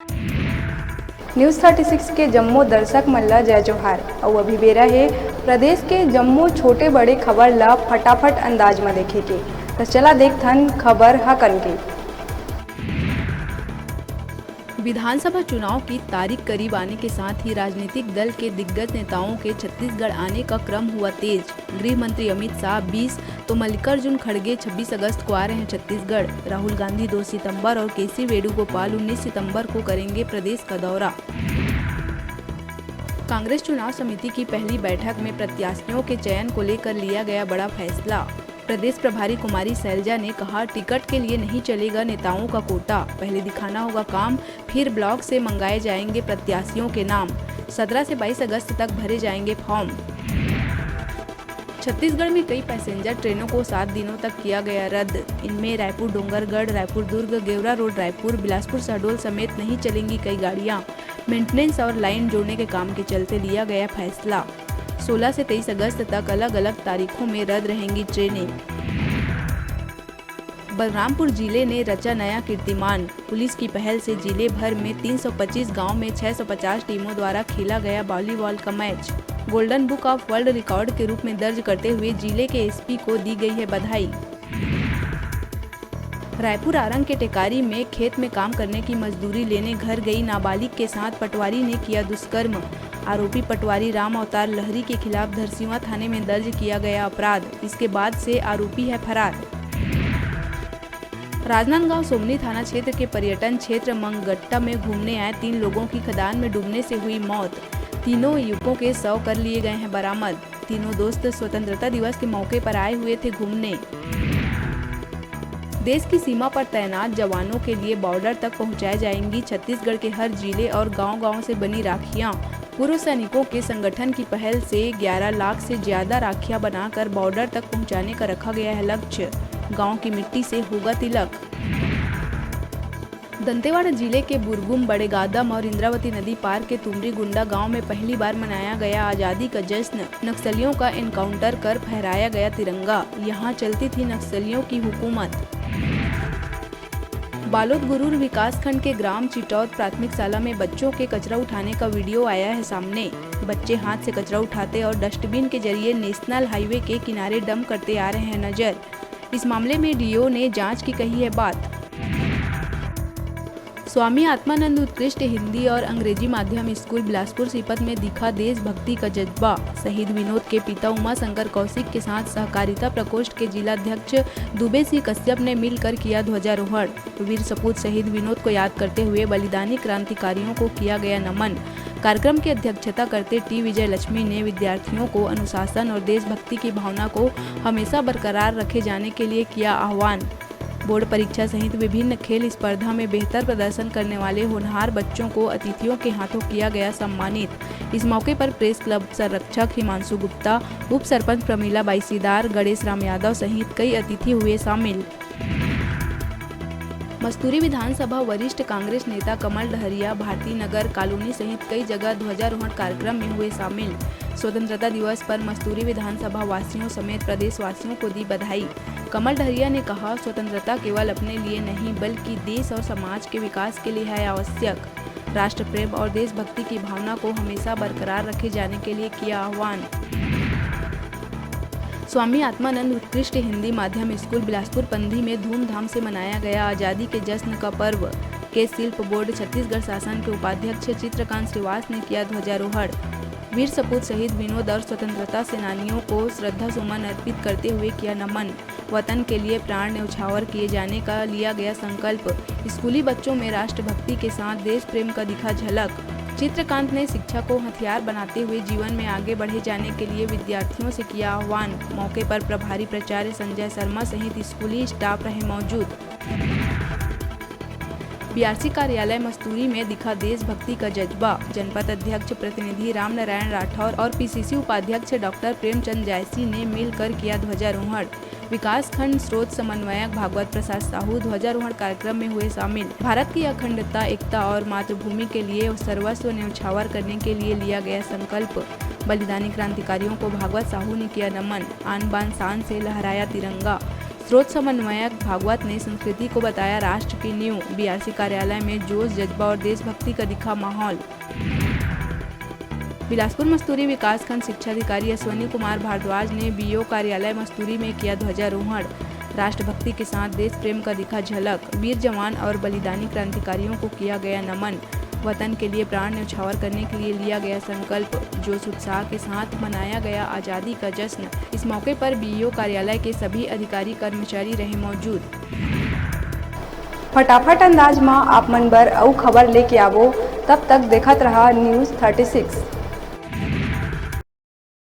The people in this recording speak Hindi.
न्यूज़ 36 के जम्मू दर्शक मल्ला जय जोहार और अभी बेरा है प्रदेश के जम्मू छोटे बड़े खबर ला फटाफट अंदाज में देखे के। तो चला देखथन खबर हकन के। विधानसभा चुनाव की तारीख करीब आने के साथ ही राजनीतिक दल के दिग्गज नेताओं के छत्तीसगढ़ आने का क्रम हुआ तेज। गृह मंत्री अमित शाह 20 तो मल्लिकार्जुन खड़गे 26 अगस्त को आ रहे हैं छत्तीसगढ़। राहुल गांधी 2 सितंबर और केसी वेणुगोपाल 19 सितंबर को करेंगे प्रदेश का दौरा। कांग्रेस चुनाव समिति की पहली बैठक में प्रत्याशियों के चयन को लेकर लिया गया बड़ा फैसला। प्रदेश प्रभारी कुमारी शैलजा ने कहा, टिकट के लिए नहीं चलेगा नेताओं का कोटा, पहले दिखाना होगा काम, फिर ब्लॉक से मंगाए जाएंगे प्रत्याशियों के नाम। 17 से 22 अगस्त तक भरे जाएंगे फॉर्म। छत्तीसगढ़ में कई पैसेंजर ट्रेनों को 7 दिनों तक किया गया रद्द। इनमें रायपुर डोंगरगढ़, रायपुर दुर्ग, गेवरा रोड रायपुर, बिलासपुर शहडोल समेत नहीं चलेंगी कई गाड़ियां। मेंटेनेंस और लाइन जोड़ने के काम के चलते लिया गया फैसला। 16 से 23 अगस्त तक अलग अलग तारीखों में रद्द रहेंगी ट्रेनें। बलरामपुर जिले ने रचा नया कीर्तिमान। पुलिस की पहल से जिले भर में 325 गांव में 650 टीमों द्वारा खेला गया वॉलीबॉल का match golden book of world record के रूप में दर्ज करते हुए जिले के एसपी को दी गई है बधाई। रायपुर आरंग के टेकारी में खेत में काम करने की मजदूरी लेने घर गई नाबालिग के साथ पटवारी ने किया दुष्कर्म। आरोपी पटवारी राम अवतार लहरी के खिलाफ धरसींवा थाने में दर्ज किया गया अपराध। इसके बाद से आरोपी है फरार। राजनांदगांव सोमनी थाना क्षेत्र के पर्यटन क्षेत्र मंगट्टा में घूमने आए 3 लोगों की खदान में डूबने से हुई मौत। तीनों युवकों के शव कर लिए गए हैं बरामद। तीनों दोस्त स्वतंत्रता दिवस के मौके पर आए हुए थे घूमने। देश की सीमा पर तैनात जवानों के लिए बॉर्डर तक पहुंचाई जाएंगी छत्तीसगढ़ के हर जिले और गांव-गांव से बनी राखियां। पूर्व सैनिकों के संगठन की पहल से 11 लाख से ज्यादा राखियां बनाकर बॉर्डर तक पहुंचाने का रखा गया है लक्ष्य। गांव की मिट्टी से होगा तिलक। दंतेवाड़ा जिले के बुरगुम, बड़ेगादम और इंद्रावती नदी पार के तुमरी गुंडा गांव में पहली बार मनाया गया आजादी का जश्न। नक्सलियों का एनकाउंटर कर फहराया गया तिरंगा। यहां चलती थी नक्सलियों की हुकूमत। बालोद गुरूर विकासखंड के ग्राम चिटौद प्राथमिक शाला में बच्चों के कचरा उठाने का वीडियो आया है सामने। बच्चे हाथ से कचरा उठाते और डस्टबिन के जरिए नेशनल हाईवे के किनारे डंप करते आ रहे हैं नजर। इस मामले में डीओ ने जांच की कही है बात। स्वामी आत्मानंद उत्कृष्ट हिंदी और अंग्रेजी माध्यम स्कूल बिलासपुर सीपत में दिखा देशभक्ति का जज्बा। शहीद विनोद के पिता उमा शंकर कौशिक के साथ सहकारिता प्रकोष्ठ के जिलाध्यक्ष दुबे सिंह कश्यप ने मिलकर किया ध्वजारोहण। वीर सपूत शहीद विनोद को याद करते हुए बलिदानी क्रांतिकारियों को किया गया नमन। कार्यक्रम की अध्यक्षता करते टी विजय लक्ष्मी ने विद्यार्थियों को अनुशासन और देशभक्ति की भावना को हमेशा बरकरार रखे जाने के लिए किया आह्वान। बोर्ड परीक्षा सहित विभिन्न खेल स्पर्धा में बेहतर प्रदर्शन करने वाले होनहार बच्चों को अतिथियों के हाथों किया गया सम्मानित। इस मौके पर प्रेस क्लब संरक्षक हिमांशु गुप्ता, उप सरपंच प्रमीला बाईसीदार, गणेश राम यादव सहित कई अतिथि हुए शामिल। मस्तूरी विधानसभा वरिष्ठ कांग्रेस नेता कमल डहरिया भारती नगर कॉलोनी सहित कई जगह ध्वजारोहण कार्यक्रम में हुए शामिल। स्वतंत्रता दिवस पर मस्तूरी विधानसभा वासियों समेत प्रदेश वासियों को दी बधाई। कमल डहरिया ने कहा, स्वतंत्रता केवल अपने लिए नहीं बल्कि देश और समाज के विकास के लिए है आवश्यक। राष्ट्र प्रेम और देशभक्ति की भावना को हमेशा बरकरार रखे जाने के लिए किया आह्वान। स्वामी आत्मानंद उत्कृष्ट हिंदी माध्यम स्कूल बिलासपुर पंधी में धूमधाम से मनाया गया आजादी के जश्न का पर्व। के शिल्प बोर्ड छत्तीसगढ़ शासन के उपाध्यक्ष चित्रकांत श्रीवास ने किया ध्वजारोहण। वीर सपूत शहीद विनोद और स्वतंत्रता सेनानियों को श्रद्धा सुमन अर्पित करते हुए किया नमन। वतन के लिए प्राण न्यौछावर किए जाने का लिया गया संकल्प। स्कूली बच्चों में राष्ट्रभक्ति के साथ देश प्रेम का दिखा झलक। चित्रकांत ने शिक्षा को हथियार बनाते हुए जीवन में आगे बढ़े जाने के लिए विद्यार्थियों से किया आह्वान। मौके पर प्रभारी प्राचार्य संजय शर्मा सहित स्कूली स्टाफ रहे मौजूद। बीआरसी कार्यालय मस्तूरी में दिखा देशभक्ति का जज्बा। जनपद अध्यक्ष प्रतिनिधि रामनारायण राठौर और पीसीसी उपाध्यक्ष डॉक्टर प्रेमचंद जायसी ने मिलकर किया ध्वजारोहण। विकास खंड स्रोत समन्वयक भागवत प्रसाद साहू ध्वजारोहण कार्यक्रम में हुए शामिल। भारत की अखंडता, एकता और मातृभूमि के लिए सर्वस्व न्यौछावर करने के लिए लिया गया संकल्प। बलिदानी क्रांतिकारियों को भागवत साहू ने किया नमन। आन बान शान से लहराया तिरंगा। स्रोत समन्वयक भागवत ने संस्कृति को बताया राष्ट्र की नींव। बीआरसी कार्यालय में जोश, जज्बा और देशभक्ति का दिखा माहौल। बिलासपुर मस्तूरी विकासखंड शिक्षा अधिकारी अश्वनी कुमार भारद्वाज ने बीओ कार्यालय मस्तूरी में किया ध्वजारोहण। राष्ट्रभक्ति के साथ देश प्रेम का दिखा झलक। वीर जवान और बलिदानी क्रांतिकारियों को किया गया नमन। वतन के लिए प्राण न्यौछावर करने के लिए लिया गया संकल्प। जोश उत्साह के साथ मनाया गया आज़ादी का जश्न। इस मौके पर बीओ कार्यालय के सभी अधिकारी कर्मचारी रहे मौजूद। फटाफट अंदाज में आप मन बर अउ खबर लेके आवो, तब तक देखत रहा न्यूज़ 36।